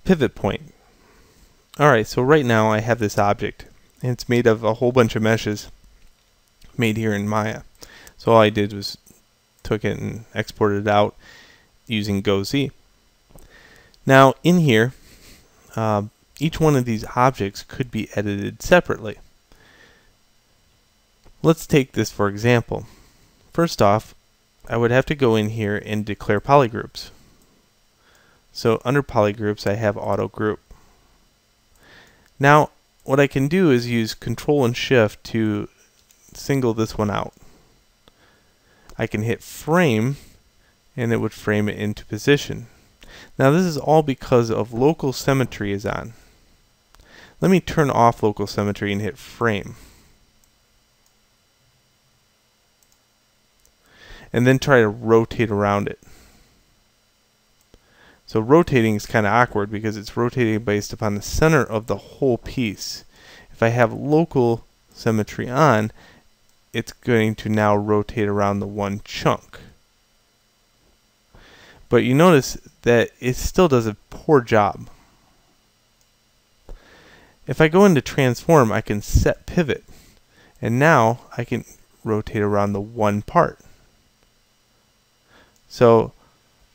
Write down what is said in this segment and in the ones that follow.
Pivot point. Alright, so right now I have this object, and it's made of a whole bunch of meshes made here in Maya. So all I did was took it and exported it out using GoZ. Now in here, each one of these objects could be edited separately. Let's take this for example. First off, I would have to go in here and declare polygroups. So under polygroups I have auto group. Now what I can do is use Control and Shift to single this one out. I can hit frame and it would frame it into position. Now this is all because of local symmetry is on. Let me turn off local symmetry and hit frame. And then try to rotate around it. So rotating is kind of awkward because it's rotating based upon the center of the whole piece. If I have local symmetry on, it's going to now rotate around the one chunk. But you notice that it still does a poor job. If I go into transform, I can set pivot, and now I can rotate around the one part. So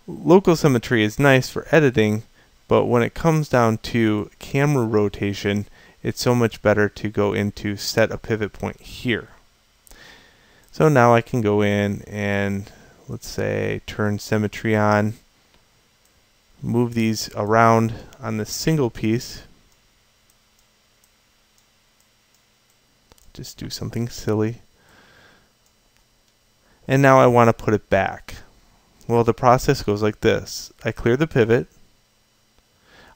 local symmetry is nice for editing, but when it comes down to camera rotation, it's so much better to go into set a pivot point here. So now I can go in and let's say turn symmetry on, move these around on the single piece, just do something silly, and now I want to put it back. Well, the process goes like this. I clear the pivot,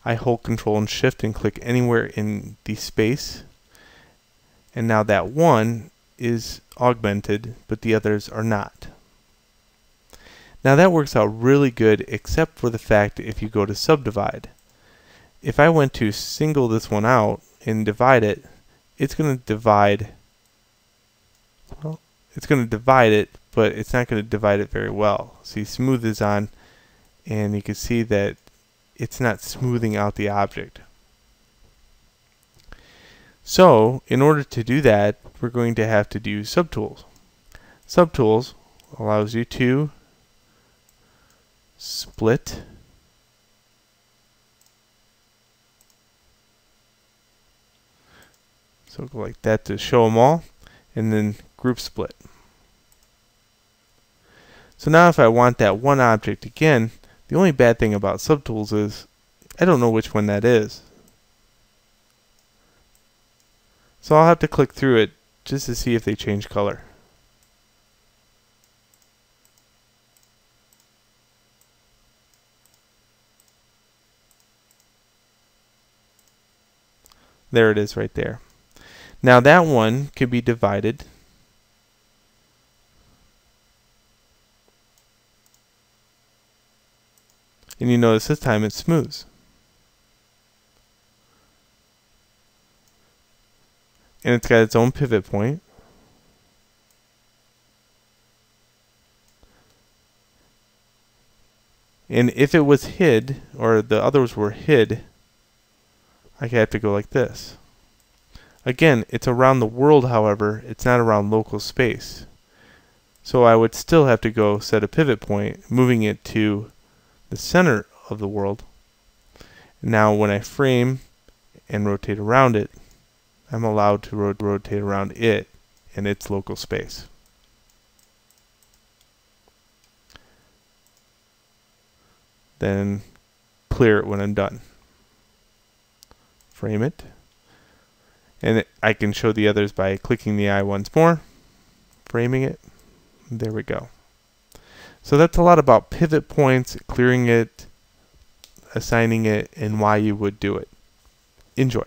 I hold Control and Shift and click anywhere in the space, and now that one is augmented but the others are not. Now that works out really good except for the fact that if you go to subdivide. If I went to single this one out and divide it, it's going to divide, well, it's going to divide it, but it's not going to divide it very well. See, smooth is on, and you can see that it's not smoothing out the object. So in order to do that, we're going to have to do subtools. Subtools allows you to split, so go like that to show them all, and then group split. So now if I want that one object again, the only bad thing about subtools is I don't know which one that is. So I'll have to click through it just to see if they change color. There it is right there. Now that one can be divided. And you notice this time it smooths. And it's got its own pivot point. And if it was hid, or the others were hid, I have to go like this. Again, it's around the world, however, it's not around local space. So I would still have to go set a pivot point, moving it to the center of the world. Now when I frame and rotate around it, I'm allowed to rotate around it in its local space. Then clear it when I'm done. Frame it. And I can show the others by clicking the eye once more, framing it. There we go. So that's a lot about pivot points, clearing it, assigning it, and why you would do it. Enjoy.